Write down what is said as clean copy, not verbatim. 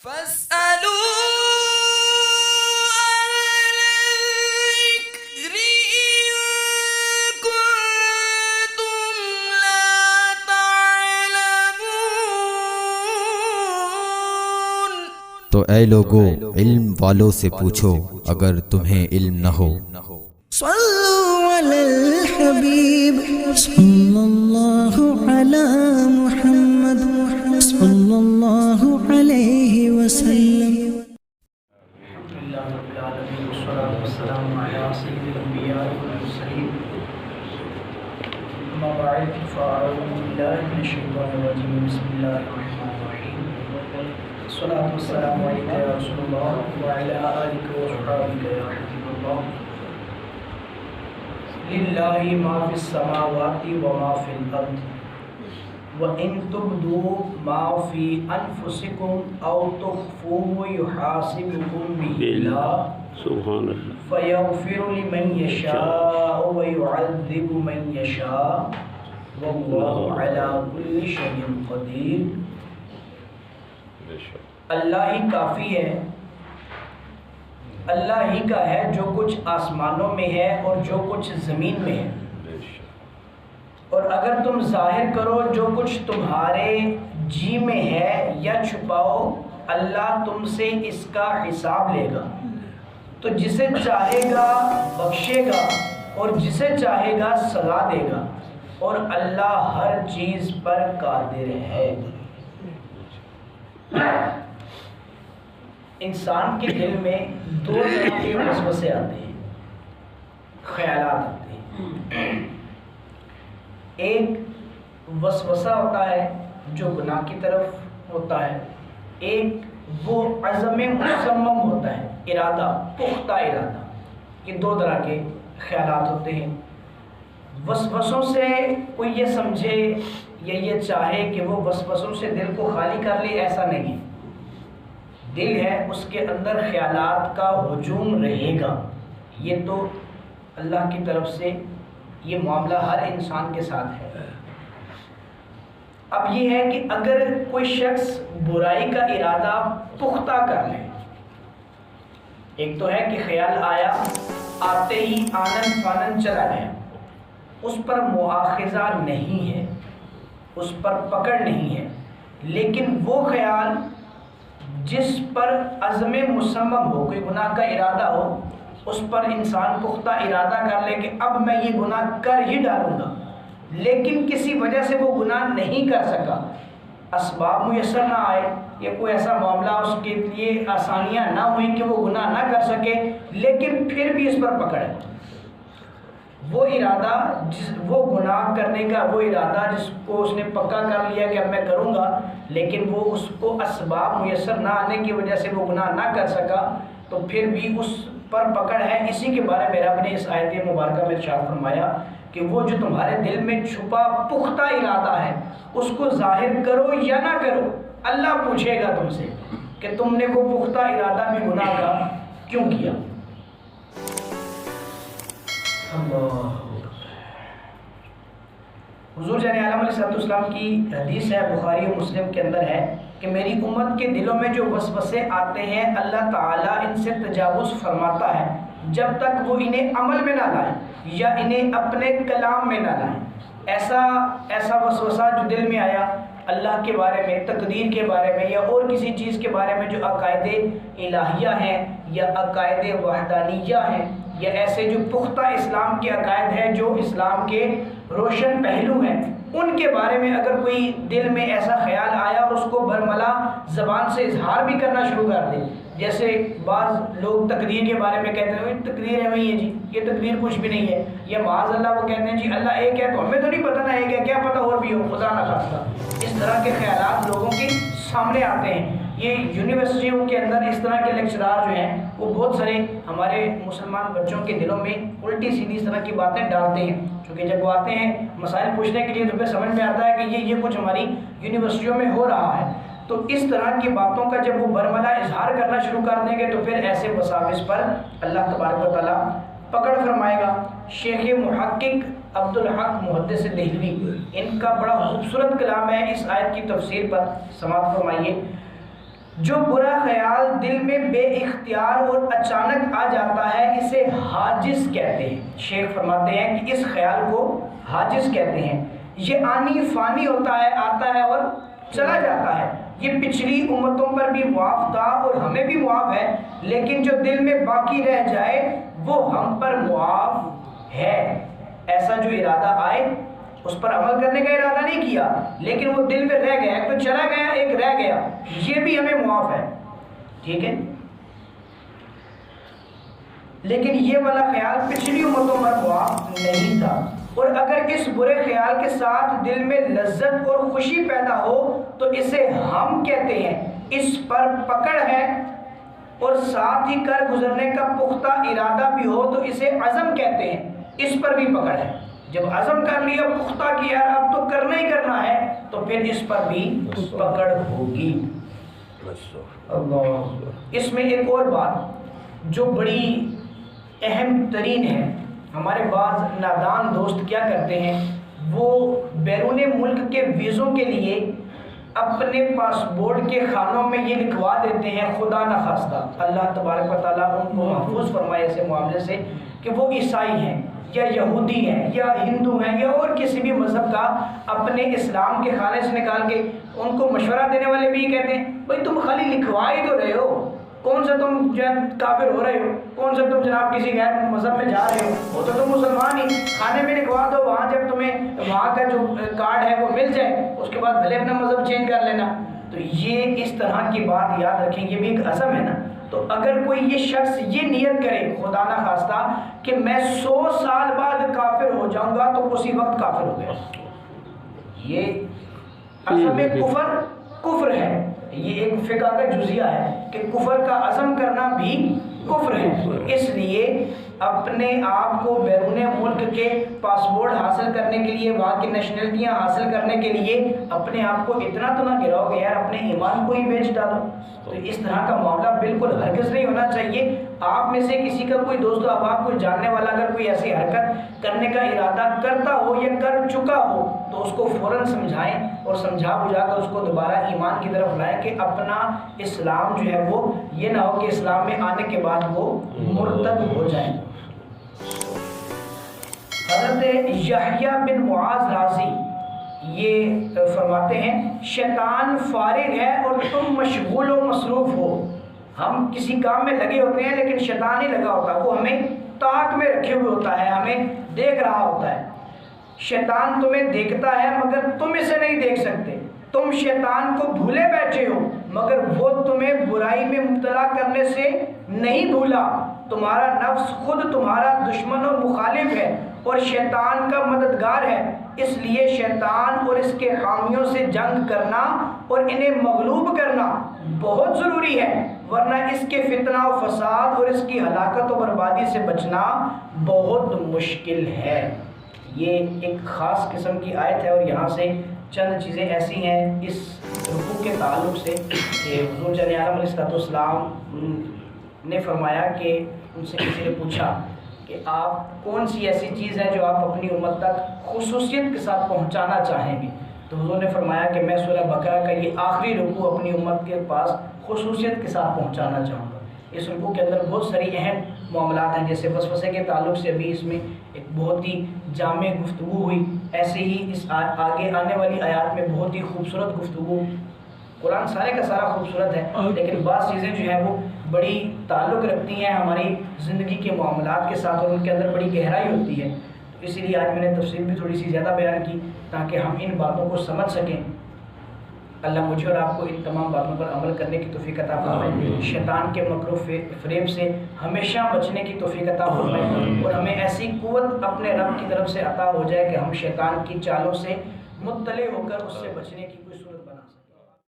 فاسألوا الذكر إن كنتم لا تعلمون۔ تو اے لوگو علم والوں سے پوچھو اگر تمہیں علم نہ ہو۔ صلوا علی الحبیب صلی اللہ علی محمد صلی اللہ علیہ وسلم۔ الحمدللہ رب العالمین والصلاة والسلام علی سید الانبیاء والمرسلین، اما بعد فاعوذ باللہ من الشیطان الرجیم، بسم اللہ الرحمن الرحیم، الصلاة والسلام علیکہ یا رسول اللہ وعلی آلک وصحابک یا حبیب اللہ۔ للہ ما فی السماوات وما فی الارض وَإِن تُبْدُوا مَا فِي أَنفُسِكُمْ أَوْ تُخْفُوهُ يُحَاسِبْكُم بِهِ اللَّهُ سبحان اللہ فَيَغْفِرُ لِمَن يَشَاءُ وَيُعَذِّبُ مَن يَشَاءُ وَاللَّهُ عَلَى كُلِّ شَيْءٍ قَدِيرٌ۔ اللہ ہی کافی ہے، اللہ ہی کا ہے جو کچھ آسمانوں میں ہے اور جو کچھ زمین میں ہے، اور اگر تم ظاہر کرو جو کچھ تمہارے جی میں ہے یا چھپاؤ، اللہ تم سے اس کا حساب لے گا۔ تو جسے چاہے گا بخشے گا اور جسے چاہے گا سزا دے گا، اور اللہ ہر چیز پر قادر ہے۔ انسان کے دل میں دو طرح کے وسوسے آتے ہیں، خیالات آتے ہیں۔ ایک وسوسہ ہوتا ہے جو گناہ کی طرف ہوتا ہے، ایک وہ عزم مصمم ہوتا ہے، ارادہ، پختہ ارادہ۔ یہ دو طرح کے خیالات ہوتے ہیں۔ وسوسوں سے کوئی یہ سمجھے یا یہ چاہے کہ وہ وسوسوں سے دل کو خالی کر لے، ایسا نہیں ہے۔ دل ہے، اس کے اندر خیالات کا ہجوم رہے گا۔ یہ تو اللہ کی طرف سے یہ معاملہ ہر انسان کے ساتھ ہے۔ اب یہ ہے کہ اگر کوئی شخص برائی کا ارادہ پختہ کر لے، ایک تو ہے کہ خیال آیا، آتے ہی آنن فانن چلا گیا، اس پر مؤاخذہ نہیں ہے، اس پر پکڑ نہیں ہے، لیکن وہ خیال جس پر عزم مصمم ہو، کوئی گناہ کا ارادہ ہو، اس پر انسان پختہ ارادہ کر لے کہ اب میں یہ گناہ کر ہی ڈالوں گا، لیکن کسی وجہ سے وہ گناہ نہیں کر سکا، اسباب میسر نہ آئے یا کوئی ایسا معاملہ اس کے لیے آسانیاں نہ ہوئیں کہ وہ گناہ نہ کر سکے، لیکن پھر بھی اس پر پکڑ ہے۔ وہ ارادہ، وہ گناہ کرنے کا وہ ارادہ جس کو اس نے پکا کر لیا کہ اب میں کروں گا، لیکن وہ اس کو اسباب میسر نہ آنے کی وجہ سے وہ گناہ نہ کر سکا، تو پھر بھی اس پر پکڑ ہے۔ اسی کے بارے میں رب نے اس آیت مبارکہ میں ارشاد فرمایا کہ وہ جو تمہارے دل میں چھپا پختہ ارادہ ہے، اس کو ظاہر کرو یا نہ کرو، اللہ پوچھے گا تم سے کہ تم نے وہ پختہ ارادہ میں گناہ کا کیوں کیا۔ حضور جان عالم علیہ السلام کی حدیث ہے، بخاری و مسلم کے اندر ہے کہ میری امت کے دلوں میں جو وسوسے آتے ہیں، اللہ تعالیٰ ان سے تجاوز فرماتا ہے جب تک وہ انہیں عمل میں نہ لائیں یا انہیں اپنے کلام میں نہ لائیں۔ ایسا وسوسہ جو دل میں آیا اللہ کے بارے میں، تقدیر کے بارے میں، یا اور کسی چیز کے بارے میں جو عقائد الہیہ ہیں یا عقائد وحدانیہ ہیں، یا ایسے جو پختہ اسلام کے عقائد ہیں جو اسلام کے روشن پہلو ہیں، ان کے بارے میں اگر کوئی دل میں ایسا خیال آیا اور اس کو برملا زبان سے اظہار بھی کرنا شروع کر دے، جیسے بعض لوگ تقدیر کے بارے میں کہتے ہیں تقدیر ہے وہی ہے جی، یہ تقدیر کچھ بھی نہیں ہے، یا معاذ اللہ وہ کہتے ہیں جی اللہ ایک ہے، تو ہمیں تو نہیں پتہ نہ ایک ہے، کیا پتہ اور بھی ہو، خدا نہ خاصہ۔ اس طرح کے خیالات لوگوں کے سامنے آتے ہیں۔ یہ یونیورسٹیوں کے اندر اس طرح کے لیکچرار جو ہیں وہ بہت سارے ہمارے مسلمان بچوں کے دلوں میں الٹی سیدھی اس طرح کی باتیں ڈالتے ہیں، کیونکہ جب وہ آتے ہیں مسائل پوچھنے کے لیے تو پھر سمجھ میں آتا ہے کہ یہ کچھ ہماری یونیورسٹیوں میں ہو رہا ہے۔ تو اس طرح کی باتوں کا جب وہ برملا اظہار کرنا شروع کر دیں گے تو پھر ایسے وساوس پر اللہ تبارک و تعالیٰ پکڑ فرمائے گا۔ شیخ محقق عبدالحق محدث دہلوی، ان کا بڑا خوبصورت کلام ہے اس آیت کی تفسیر پر، سماعت فرمائیے۔ جو برا خیال دل میں بے اختیار اور اچانک آ جاتا ہے اسے حاجز کہتے ہیں۔ شیخ فرماتے ہیں کہ اس خیال کو حاجز کہتے ہیں۔ یہ آنی فانی ہوتا ہے، آتا ہے اور چلا جاتا ہے۔ یہ پچھلی امتوں پر بھی معاف تھا اور ہمیں بھی معاف ہے، لیکن جو دل میں باقی رہ جائے وہ ہم پر معاف ہے۔ ایسا جو ارادہ آئے اس پر عمل کرنے کا ارادہ نہیں کیا لیکن وہ دل میں رہ گیا، ایک تو چلا گیا ایک رہ گیا، یہ بھی ہمیں معاف ہے، ٹھیک ہے۔ لیکن یہ والا خیال پچھلی امتوں پر معاف نہیں تھا، اور اگر اس برے خیال کے ساتھ دل میں لذت اور خوشی پیدا ہو تو اسے ہم کہتے ہیں۔ اس پر پکڑ ہے اور ساتھ ہی کر گزرنے کا پختہ ارادہ بھی ہو تو اسے عزم کہتے ہیں۔ اس پر بھی پکڑ ہے، جب عزم کر لیا پختہ کیا اب تو کرنا ہی کرنا ہے تو پھر اس پر بھی پکڑ ہوگی۔ اس میں ایک اور بات جو بڑی اہم ترین ہے، ہمارے بعض نادان دوست کیا کرتے ہیں، وہ بیرون ملک کے ویزوں کے لیے اپنے پاسپورٹ کے خانوں میں یہ لکھوا دیتے ہیں، خدا نخواستہ اللہ تبارک و تعالیٰ ان کو محفوظ فرمائے ایسے معاملے سے، کہ وہ عیسائی ہیں یا یہودی ہیں یا ہندو ہیں یا اور کسی بھی مذہب کا، اپنے اسلام کے خانے سے نکال کے ان کو مشورہ دینے والے بھی کہتے ہیں بھائی تم خالی لکھوا ہی تو رہے ہو، کون سا تم جو ہے کافر ہو رہے ہو، کون سا تم جناب کسی غیر مذہب میں جا رہے ہو، وہ تو تم مسلمان ہی، کھانے میں لکھوا دو، وہاں جب تمہیں وہاں کا جو کارڈ ہے وہ مل جائے اس کے بعد بھلے اپنا مذہب چینج کر لینا۔ تو یہ اس طرح کی بات یاد رکھیں، یہ بھی ایک عزم ہے نا۔ تو اگر کوئی یہ شخص یہ نیت کرے خدا نہ خواستہ کہ میں 100 سال بعد کافر ہو جاؤں گا تو اسی وقت کافر ہو گیا، یہ عزم کفر ہے۔ یہ ایک فقہ کا جزیہ ہے کہ کفر کا عزم کرنا بھی کفر ہے۔ اس لیے اپنے آپ کو بیرون ملک کے پاسپورٹ حاصل کرنے کے لیے، وہاں کی نیشنلٹیاں حاصل کرنے کے لیے اپنے آپ کو اتنا تو نہ گراؤ کہ یار اپنے ایمان کو ہی بیچ ڈالو۔ تو اس طرح کا معاملہ بالکل ہرگز نہیں ہونا چاہیے۔ آپ میں سے کسی کا کوئی دوست و احباب کوئی جاننے والا اگر کوئی ایسی حرکت کرنے کا ارادہ کرتا ہو یا کر چکا ہو تو اس کو فوراً سمجھائیں اور سمجھا بجھا کر اس کو دوبارہ ایمان کی طرف لائیں کہ اپنا اسلام جو ہے وہ یہ نہ ہو کہ اسلام میں آنے کے بعد وہ مرتد ہو جائیں۔ حضرت یحییٰ بن معاذ رازی یہ فرماتے ہیں شیطان فارغ ہے اور تم مشغول و مصروف ہو۔ ہم کسی کام میں لگے ہوتے ہیں لیکن شیطان ہی لگا ہوتا ہے، وہ ہمیں طاق میں رکھے ہوئے ہوتا ہے، ہمیں دیکھ رہا ہوتا ہے۔ شیطان تمہیں دیکھتا ہے مگر تم اسے نہیں دیکھ سکتے۔ تم شیطان کو بھولے بیٹھے ہو مگر وہ تمہیں برائی میں مبتلا کرنے سے نہیں بھولا۔ تمہارا نفس خود تمہارا دشمن اور مخالف ہے اور شیطان کا مددگار ہے، اس لیے شیطان اور اس کے حامیوں سے جنگ کرنا اور انہیں مغلوب کرنا بہت ضروری ہے، ورنہ اس کے فتنہ و فساد اور اس کی ہلاکت و بربادی سے بچنا بہت مشکل ہے۔ یہ ایک خاص قسم کی آیت ہے، اور یہاں سے چند چیزیں ایسی ہیں اس رکوع کے تعلق سے کہ حضور جل عالم علیہ السلام نے فرمایا کہ ان سے کسی نے پوچھا کہ آپ کون سی ایسی چیز ہے جو آپ اپنی امت تک خصوصیت کے ساتھ پہنچانا چاہیں گے، تو حضور نے فرمایا کہ میں سورہ بقرہ کا یہ آخری رکوع اپنی امت کے پاس خصوصیت کے ساتھ پہنچانا چاہوں گا۔ اس رکوع کے اندر بہت ساری اہم معاملات ہیں، جیسے وسوسے کے تعلق سے ابھی اس میں ایک بہت ہی جامع گفتگو ہوئی، ایسے ہی اس آگے آنے والی آیات میں بہت ہی خوبصورت گفتگو۔ قرآن سارے کا سارا خوبصورت ہے لیکن بعض چیزیں جو ہیں وہ بڑی تعلق رکھتی ہیں ہماری زندگی کے معاملات کے ساتھ اور ان کے اندر بڑی گہرائی ہوتی ہے، تو اسی لیے آج میں نے تفصیل بھی تھوڑی سی زیادہ بیان کی تاکہ ہم ان باتوں کو سمجھ سکیں۔ اللہ مجھے اور آپ کو ان تمام باتوں پر عمل کرنے کی توفیق عطا فرمائے، شیطان کے مکر و فریب سے ہمیشہ بچنے کی توفیق عطا فرمائے، اور ہمیں ایسی قوت اپنے رب کی طرف سے عطا ہو جائے کہ ہم شیطان کی چالوں سے مطلع ہو کر اس سے بچنے کی